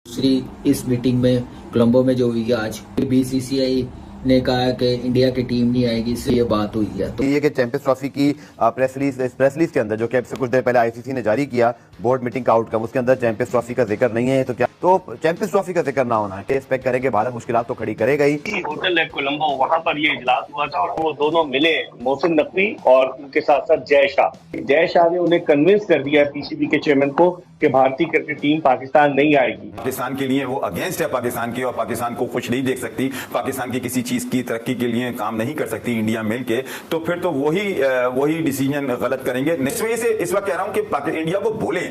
दूसरी इस मीटिंग में कोलंबो में जो हुई है आज, बीसीसीआई ने कहा कि इंडिया की टीम नहीं आएगी, इससे ये बात हुई है। तो ये कि चैंपियंस ट्रॉफी की प्रेस रिलीज के अंदर जो कि अब से कुछ देर पहले आईसीसी ने जारी किया बोर्ड मीटिंग का आउटकम, उसके अंदर चैंपियंस ट्रॉफी का जिक्र नहीं है। तो क्या तो चैंपियंस ट्रॉफी का जिक्र ना होना है, एक्सपेक्ट करेंगे भारत मुश्किलात तो खड़ी करेगा ही। होटल है कोलंबो, वहां पर ये इजलास हुआ था और वो दोनों मिले, मोहसिन नकवी और उनके साथ साथ जय शाह ने उन्हें कन्विंस कर दिया पीसीबी के चेयरमैन को कि भारतीय क्रिकेट टीम पाकिस्तान नहीं आएगी। पाकिस्तान के लिए वो अगेंस्ट है पाकिस्तान की, और पाकिस्तान को खुश नहीं देख सकती, पाकिस्तान की किसी चीज की तरक्की के लिए काम नहीं कर सकती इंडिया मिलके, तो फिर तो वही डिसीजन गलत करेंगे। इस वजह से इस वक्त कह रहा हूं कि इंडिया को भूलें,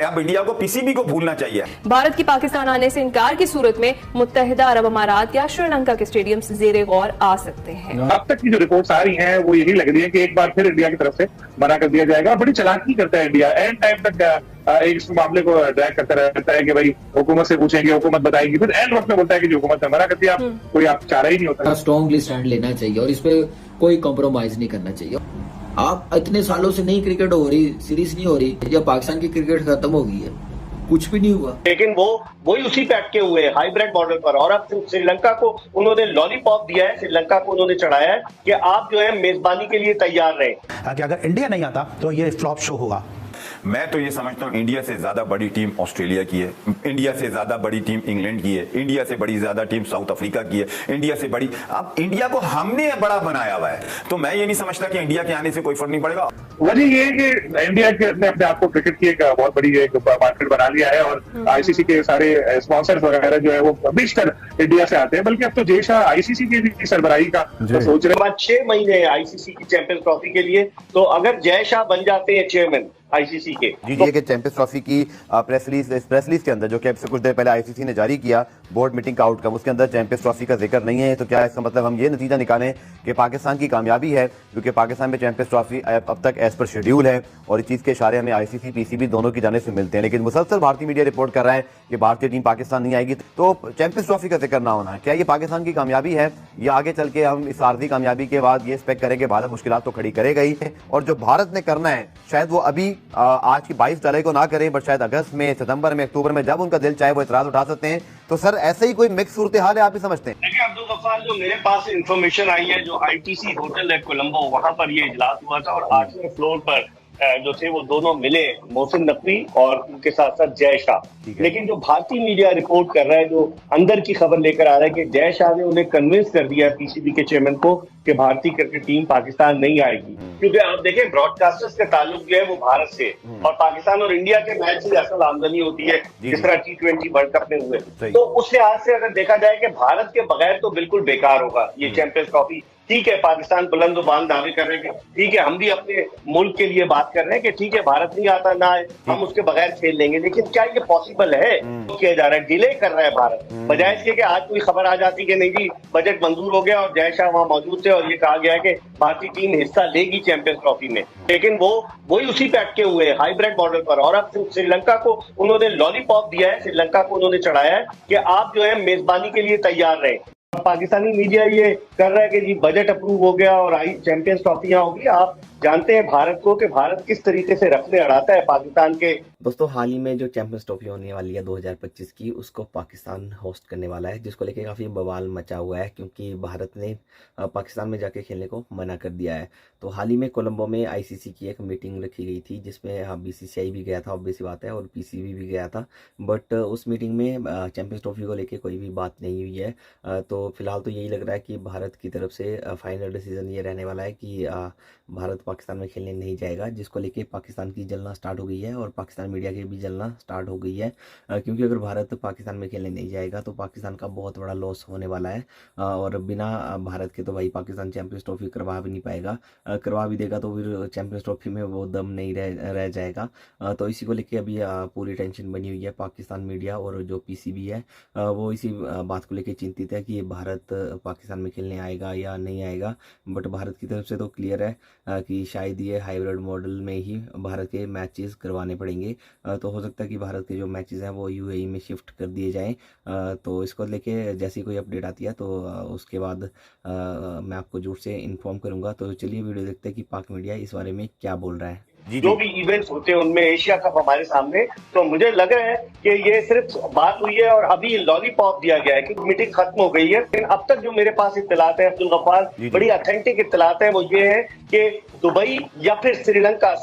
अब इंडिया को पीसीबी को भूलना चाहिए। भारत की पाकिस्तान आने से इनकार की सूरत में मुत्तहिदा अरब अमारात या श्रीलंका के स्टेडियम जेर गौर आ सकते हैं। अब तक की जो रिपोर्ट्स आ रही हैं वो यही लग रही है कि एक बार फिर इंडिया की तरफ से मना कर दिया जाएगा। बड़ी चालाकी करता है इंडिया, एंड टाइम तक इस मामले को ड्रैग करता रहता है कि भाई हुकूमत से पूछेंगे, हुकूमत बताएगी, फिर एंड वक्त में बोलता है कि जो हुकूमत ने मना कर दिया, कोई आप चारा ही नहीं होता। स्ट्रॉन्गली स्टैंड लेना चाहिए और इस पे कोई कॉम्प्रोमाइज नहीं करना चाहिए। आप इतने सालों से नहीं क्रिकेट हो रही, सीरीज नहीं हो रही, जब पाकिस्तान की क्रिकेट खत्म हो गई है, कुछ भी नहीं हुआ, लेकिन वही उसी पे अटके हुए हैं हाइब्रिड मॉडल पर। और अब श्रीलंका को उन्होंने लॉलीपॉप दिया है, श्रीलंका को उन्होंने चढ़ाया है कि आप जो है मेजबानी के लिए तैयार रहे। अगर इंडिया नहीं आता तो ये फ्लॉप शो होगा। मैं तो ये समझता हूँ इंडिया से ज्यादा बड़ी टीम ऑस्ट्रेलिया की है, इंडिया से ज्यादा बड़ी टीम इंग्लैंड की है, इंडिया से बड़ी ज्यादा टीम साउथ अफ्रीका की है, इंडिया से बड़ी, अब इंडिया को हमने बड़ा बनाया हुआ है, तो मैं ये नहीं समझता कि इंडिया के आने से कोई फर्क नहीं पड़ेगा। वजह ये है कि इंडिया ने अपने आप को क्रिकेट की एक बहुत बड़ी एक मार्केट बना लिया है और आईसीसी के सारे स्पॉन्सर्स वगैरह जो है वो बेशतर इंडिया से आते हैं। बल्कि अब तो जय शाह आईसीसी की भी सरबराही का तो सोच रहे हैं। 6 महीने आईसीसी की चैंपियंस ट्रॉफी के लिए, तो अगर जय शाह बन जाते हैं चेयरमैन आईसीसी के, जी कि चैंपियंस ट्रॉफी की प्रेस रिलीज के अंदर जो कि अब से कुछ देर पहले आईसीसी ने जारी किया बोर्ड मीटिंग का आउटकम, उसके अंदर चैंपियंस ट्रॉफी का जिक्र नहीं है। तो क्या इसका मतलब हम ये नतीजा निकालें कि पाकिस्तान की कामयाबी है, क्योंकि पाकिस्तान में चैंपियंस ट्रॉफी अब तक एज पर शेड्यूल है और इस चीज के इशारे हमें आईसीसी पीसीबी दोनों की जाने से मिलते हैं। लेकिन मुसलसल भारतीय मीडिया रिपोर्ट कर रहा है कि भारतीय टीम पाकिस्तान नहीं आएगी, तो चैंपियंस ट्रॉफी का जिक्र ना होना है, क्या ये पाकिस्तान की कामयाबी है, या आगे चल के हम इस आर्जी कामयाबी के बाद ये एक्सपेक्ट करेंगे भारत मुश्किलात तो खड़ी करेगा ही। और जो भारत ने करना है शायद वो अभी आज की 22 जुलाई को ना करें, बट शायद अगस्त में, सितंबर में, अक्टूबर में, जब उनका दिल चाहे वो इतराज उठा सकते हैं। तो सर ऐसे ही कोई मिक्स सूरत हाल है, आप ही समझते हैं? देखिए अब्दुल गफ्फार, जो मेरे पास इंफॉर्मेशन आई है, जो आईटीसी होटल है कोलंबो, वहां पर ये इजलास हुआ था और 8वें फ्लोर पर जो थे वो दोनों मिले, मोहसिन नकवी और उनके साथ साथ जय शाह। लेकिन जो भारतीय मीडिया रिपोर्ट कर रहा है, जो अंदर की खबर लेकर आ रहा है कि जय शाह ने उन्हें कन्विंस कर दिया पीसीबी के चेयरमैन को कि भारतीय क्रिकेट टीम पाकिस्तान नहीं आएगी। क्योंकि आप देखें ब्रॉडकास्टर्स का ताल्लुक जो है वो भारत से, और पाकिस्तान और इंडिया के मैच से असल आमदनी होती है, जिस तरह T20 वर्ल्ड कप में हुए। तो उस लिहाज से अगर देखा जाए कि भारत के बगैर तो बिल्कुल बेकार होगा ये चैंपियंस ट्रॉफी। ठीक है, पाकिस्तान बुलंद बाल दावे कर रहे हैं, ठीक है, हम भी अपने मुल्क के लिए बात कर रहे हैं कि ठीक है भारत नहीं आता ना, हम उसके बगैर खेल लेंगे, लेकिन क्या ये पॉसिबल है? तो किया जा रहा है, डिले कर रहा है भारत, बजाय इसके कि आज कोई खबर आ जाती कि नहीं जी बजट मंजूर हो गया और जय शाह वहां मौजूद थे और ये कहा गया है कि भारतीय टीम हिस्सा लेगी चैंपियंस ट्रॉफी में। लेकिन वही उसी पे अटके हुए हैं हाइब्रिड मॉडल पर। और अब श्रीलंका को उन्होंने लॉलीपॉप दिया है, श्रीलंका को उन्होंने चढ़ाया है कि आप जो है मेजबानी के लिए तैयार रहे। पाकिस्तानी मीडिया ये कर रहा है कि जी बजट अप्रूव हो गया और आई चैंपियंस ट्रॉफी यहाँ होगी। आप जानते हैं भारत को कि भारत किस तरीके से रखने अड़ाता है पाकिस्तान के। दोस्तों, हाल ही में जो चैंपियंस ट्रॉफी होने वाली है 2025 की, उसको पाकिस्तान होस्ट करने वाला है, जिसको लेके काफ़ी बवाल मचा हुआ है, क्योंकि भारत ने पाकिस्तान में जाके खेलने को मना कर दिया है। तो हाल ही में कोलंबो में आईसीसी की एक मीटिंग रखी गई थी, जिसमें बीसीसीआई भी गया था, ऑब्वियस बात है, और पीसीबी भी गया था। बट उस मीटिंग में चैंपियंस ट्रॉफी को लेके कोई भी बात नहीं हुई है। तो फिलहाल तो यही लग रहा है कि भारत की तरफ से फाइनल डिसीजन ये रहने वाला है कि भारत पाकिस्तान में खेलने नहीं जाएगा, जिसको लेके पाकिस्तान की जलना स्टार्ट हो गई है और पाकिस्तान मीडिया की भी जलना स्टार्ट हो गई है। क्योंकि अगर भारत पाकिस्तान में खेलने नहीं जाएगा तो पाकिस्तान का बहुत बड़ा लॉस होने वाला है, और बिना भारत के तो भाई पाकिस्तान चैंपियंस ट्रॉफी करवा भी नहीं पाएगा। करवा भी देगा तो फिर चैंपियंस ट्रॉफी में वो दम नहीं रह जाएगा। तो इसी को लेके अभी पूरी टेंशन बनी हुई है। पाकिस्तान मीडिया और जो पीसीबी है वो इसी बात को लेके चिंतित है कि भारत पाकिस्तान में खेलने आएगा या नहीं आएगा। बट भारत की तरफ से तो क्लियर है कि शायद ये हाइब्रिड मॉडल में ही भारत के मैचेस करवाने पड़ेंगे। तो हो सकता है कि भारत के जो मैचेस हैं वो यूएई में शिफ्ट कर दिए जाएं। तो इसको लेके जैसी कोई अपडेट आती है तो उसके बाद मैं आपको जरूर से इन्फॉर्म करूंगा। तो चलिए वीडियो देखते हैं कि पाक मीडिया इस बारे में क्या बोल रहा है। जो भी इवेंट्स होते हैं उनमें एशिया कप हमारे सामने, तो मुझे लग रहा है कि ये सिर्फ बात हुई है और अभी लॉलीपॉप दिया गया है कि मीटिंग खत्म हो गई है। लेकिन अब तक जो मेरे पास इत्तलात है अब्दुल गफ्फार, बड़ी ऑथेंटिक इत्तलात है, वो ये है कि दुबई या फिर श्रीलंका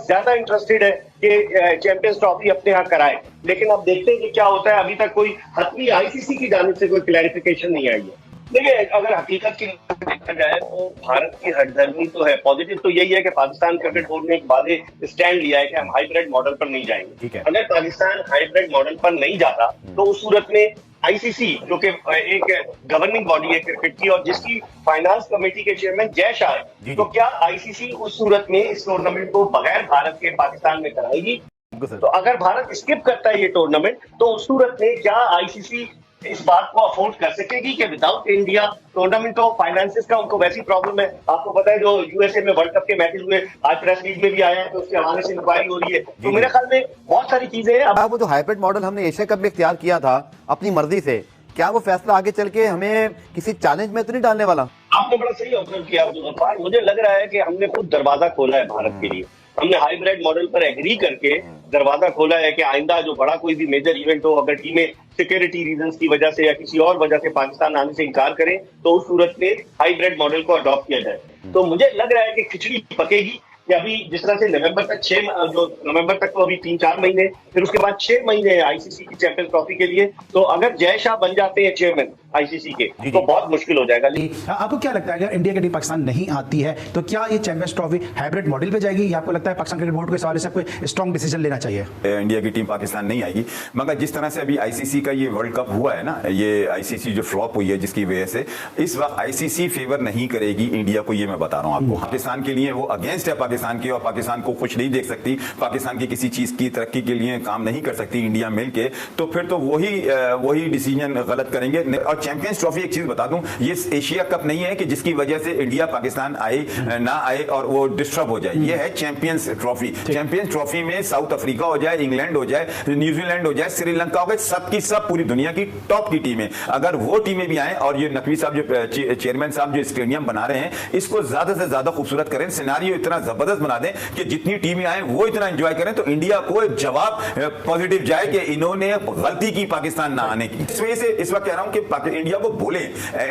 ज्यादा इंटरेस्टेड है कि चैंपियंस ट्रॉफी अपने यहाँ कराए। लेकिन अब देखते हैं कि क्या होता है। अभी तक कोई हतमी आईसीसी की जानिब से कोई क्लैरिफिकेशन नहीं आई है। देखिए, अगर हकीकत की देखा जाए तो भारत की हठधर्मी तो है। पॉजिटिव तो यही है कि पाकिस्तान क्रिकेट बोर्ड ने एक वादे स्टैंड लिया है कि हम हाइब्रिड मॉडल पर नहीं जाएंगे। अगर पाकिस्तान हाइब्रिड मॉडल पर नहीं जाता तो उस सूरत में आईसीसी, जो कि एक गवर्निंग बॉडी है क्रिकेट की और जिसकी फाइनेंस कमेटी के चेयरमैन जय शाह है, तो क्या आईसीसी उस सूरत में इस टूर्नामेंट को बगैर भारत के पाकिस्तान में कराएगी? तो अगर भारत स्किप करता है ये टूर्नामेंट, तो उस सूरत में क्या आईसीसी इस बात को अफोर्ड कर सकेगी कि विदाउट इंडिया टूर्नामेंट हो? फाइनेंसिस का उनको वैसी प्रॉब्लम है। आपको पता है जो यूएसए में वर्ल्ड कप के मैचेस हुए, आज प्रेस मीट में भी आया है, तो उसके हवाले से इंक्वायरी हो रही है। तो मेरे ख्याल में बहुत सारी चीजें हैं। अब वो जो हाइब्रिड मॉडल हमने एशिया कप में इख्तियार किया था अपनी मर्जी से, क्या वो फैसला आगे चल के हमें किसी चैलेंज में तो नहीं डालने वाला? आपने बड़ा सही ऑब्जर्व किया अब्दुल गफ्फार। मुझे लग रहा है कि हमने खुद दरवाजा खोला है भारत के लिए। हमने हाइब्रिड मॉडल पर एग्री करके दरवाजा खोला है कि आइंदा जो बड़ा कोई भी मेजर इवेंट हो, अगर टीमें सिक्योरिटी रीजंस की वजह से या किसी और वजह से पाकिस्तान आने से इनकार करें, तो उस सूरत में हाइब्रिड मॉडल को अडॉप्ट किया जाए। तो मुझे लग रहा है कि खिचड़ी पकेगी कि अभी जिस तरह से नवंबर तक तो अभी 3-4 महीने, फिर उसके बाद 6 महीने आईसीसी की चैंपियंस ट्रॉफी के लिए। तो अगर जय शाह बन जाते हैं चेयरमैन आईसीसी के, तो बहुत मुश्किल हो जाएगा। आपको क्या लगता है अगर इंडिया की टीम पाकिस्तान नहीं आती है तो क्या ये चैंपियंस ट्रॉफी हाइब्रिड मॉडल पे जाएगी, या आपको लगता है पाकिस्तान क्रिकेट बोर्ड को इस हवाले से कोई स्ट्रॉन्ग डिसीजन लेना चाहिए? इंडिया की टीम पाकिस्तान नहीं आएगी, मगर जिस तरह से अभी आईसीसी का ये वर्ल्ड कप हुआ है ना, ये आईसीसी जो फ्लॉप हुई है जिसकी वजह से इस वक्त आईसीसी फेवर नहीं करेगी इंडिया को, ये मैं बता रहा हूँ आपको। पाकिस्तान के लिए वो अगेंस्ट है पाकिस्तान के, और पाकिस्तान को खुश नहीं देख सकती, पाकिस्तान की किसी चीज की तरक्की के लिए काम नहीं कर सकती इंडिया मिलके, तो फिर तो वही डिसीजन गलत करेंगे। और चैंपियंस ट्रॉफी, एक चीज बता दूं, ये एशिया कप नहीं है कि जिसकी वजह से इंडिया पाकिस्तान आए ना आए और वो डिस्टर्ब हो जाए। ये है चैंपियंस ट्रॉफी। चैंपियंस ट्रॉफी में साउथ अफ्रीका हो जाए, इंग्लैंड हो जाए, न्यूजीलैंड हो जाए, श्रीलंका हो गए, सबकी सब पूरी दुनिया की टॉप की टीमें, अगर वो टीमें भी आए और ये नकवी साहब जो चेयरमैन साहब जो स्टेडियम बना रहे हैं, इसको ज्यादा से ज्यादा खूबसूरत करें, सिनेरियो इतना जबरदस्त बना दें कि जितनी टीमें आए वो इतना एंजॉय करें, तो इंडिया को एक जवाब पॉजिटिव जाए कि इन्होंने गलती की पाकिस्तान ना आने की। इस वजह से इस वक्त कह रहा हूं कि इंडिया को बोले,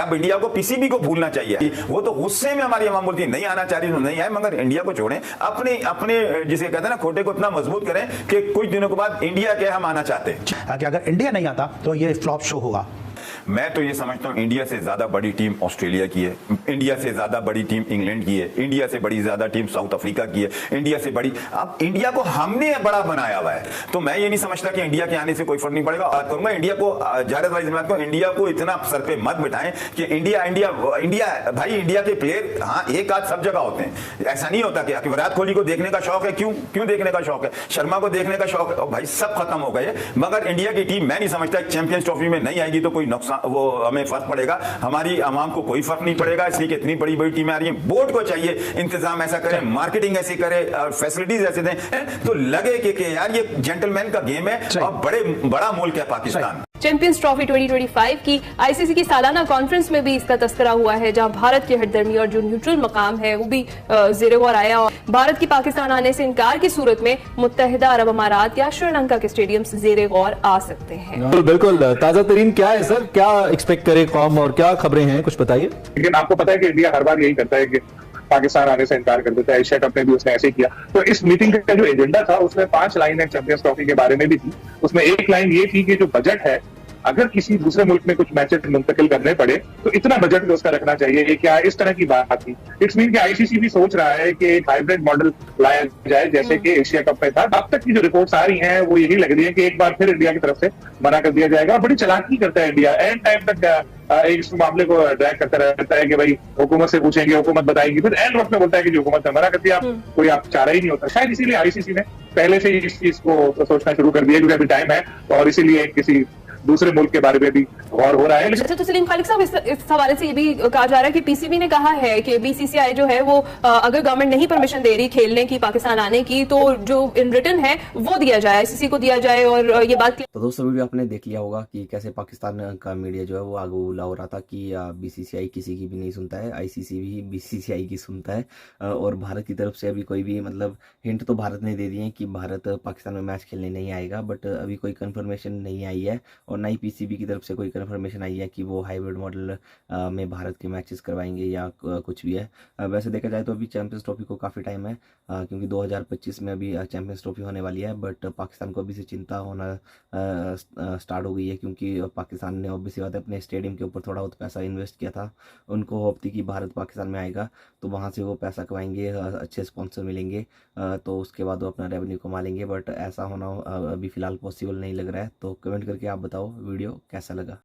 अब इंडिया को पीसीबी को भूलना चाहिए। वो तो गुस्से में हमारी अवाम बोलती है नहीं आना चाह रही तो नहीं आए, मगर इंडिया को छोड़ें, अपने जिसे कहते हैं ना खोटे को इतना मजबूत करें कि कुछ दिनों के बाद इंडिया के हम आना चाहते हैं। अगर इंडिया नहीं आता तो ये फ्लॉप शो होगा। मैं तो ये समझता हूं इंडिया से ज्यादा बड़ी टीम ऑस्ट्रेलिया की है, इंडिया से ज्यादा बड़ी टीम इंग्लैंड की है, इंडिया से बड़ी ज्यादा टीम साउथ अफ्रीका की है, इंडिया से बड़ी, अब इंडिया को हमने बड़ा बनाया हुआ है। तो मैं ये नहीं समझता कि इंडिया के आने से कोई फर्क नहीं पड़ेगा। और कहूंगा इंडिया को जाहिर वाली जिम्मेदारी को, इंडिया को इतना सर पे मत बिठाएं कि इंडिया भाई, इंडिया के प्लेयर हाँ एक आध सब जगह होते हैं, ऐसा नहीं होता कि विराट कोहली को देखने का शौक है, क्यों देखने का शौक है, शर्मा को देखने का शौक है, भाई सब खत्म हो गए। मगर इंडिया की टीम मैं नहीं समझता चैंपियंस ट्रॉफी में नहीं आएगी तो कोई नुकसान वो हमें फर्क पड़ेगा, हमारी आवाम को कोई फर्क नहीं पड़ेगा, इसलिए कि इतनी बड़ी बड़ी टीमें आ रही हैं। बोर्ड को चाहिए इंतजाम ऐसा करे, मार्केटिंग ऐसी करे और फैसिलिटीज ऐसे दें तो लगे कि यार ये जेंटलमैन का गेम है और बड़ा मुल्क है पाकिस्तान। चैंपियंस ट्रॉफी 2025 की आईसीसी की सालाना कॉन्फ्रेंस में भी इसका तस्करा हुआ है, जहां भारत की हठधर्मी और जो न्यूट्रल मकाम है वो भी ज़ेरे गौर आया। और भारत की पाकिस्तान आने से इनकार की सूरत में मुत्तहिदा अरब अमारात या श्रीलंका के स्टेडियम्स ज़ेरे गौर आ सकते हैं। बिल्कुल ताजा तरीन क्या है सर, क्या एक्सपेक्ट करे कौम और क्या खबरें हैं, कुछ बताइए। लेकिन आपको पता है कि इंडिया हर बार यही करता है कि पाकिस्तान आने से इनकार कर देता है। एशिया कप में भी उसने ऐसे ही किया। तो इस मीटिंग का जो एजेंडा था उसमें 5 लाइनें चैंपियंस ट्रॉफी के बारे में भी थी। उसमें एक लाइन ये थी कि जो बजट है, अगर किसी दूसरे मुल्क में कुछ मैचेस मुंतकिल करने पड़े तो इतना बजट भी उसका रखना चाहिए। ये क्या इस तरह की बात थी। इट्स मीन कि आईसीसी भी सोच रहा है कि एक हाइब्रिड मॉडल लाया जाए जैसे कि एशिया कप में था। अब तक की जो रिपोर्ट्स आ रही हैं वो यही लग रही है कि एक बार फिर इंडिया की तरफ से मना कर दिया जाएगा। और बड़ी चालाकी करता है इंडिया, एंड टाइम तक इस मामले को ड्रैग करता रहता है कि भाई हुकूमत से पूछेंगे, हुकूमत बताएगी, फिर एंड वक्त में बोलता है कि जो हुकूमत ने मना कर दिया कोई आप चारा ही नहीं होता। शायद इसीलिए आईसीसी ने पहले से ही इस चीज को सोचना शुरू कर दिया क्योंकि अभी टाइम है और इसीलिए किसी दूसरे मुल्क के बारे में भी गौर हो रहा है। अच्छा, तो सलीम खालिक साहब, इस हवाले से ये भी कहा जा रहा है कि पीसीबी ने कहा है कि बीसीसीआई जो है वो अगर गवर्नमेंट नहीं परमिशन दे रही खेलने की, पाकिस्तान आने की, तो जो इन रिटर्न है वो दिया जाए, आईसीसी को दिया जाए। और ये बात तो दोस्तों वीडियो आपने देख लिया होगा कि कैसे पाकिस्तान का मीडिया जो है वो आगे बुला हो रहा था कि बीसीसीआई किसी की भी नहीं सुनता है, आईसीसी भी बीसीसीआई की सुनता है। और भारत की तरफ से अभी कोई भी मतलब हिंट तो भारत ने दे दिए हैं कि भारत पाकिस्तान में मैच खेलने नहीं आएगा, बट अभी कोई कंफर्मेशन नहीं आई है और ना ही पीसीबी की तरफ से कोई कंफर्मेशन आई है कि वो हाइब्रिड मॉडल में भारत के मैचेस करवाएंगे या कुछ भी है। वैसे देखा जाए तो अभी चैंपियंस ट्रॉफी को काफ़ी टाइम है, क्योंकि 2025 में अभी चैंपियंस ट्रॉफी होने वाली है, बट पाकिस्तान को अभी से चिंता होना स्टार्ट हो गई है, क्योंकि पाकिस्तान ने ऑब्वियसली बात है अपने स्टेडियम के ऊपर थोड़ा बहुत पैसा इन्वेस्ट किया था। उनको होप थी कि भारत पाकिस्तान में आएगा तो वहाँ से वो पैसा कमाएंगे, अच्छे स्पॉन्सर मिलेंगे, तो उसके बाद वो अपना रेवेन्यू कमा लेंगे, बट ऐसा होना अभी फ़िलहाल पॉसिबल नहीं लग रहा है। तो कमेंट करके आप बताओ वीडियो कैसा लगा।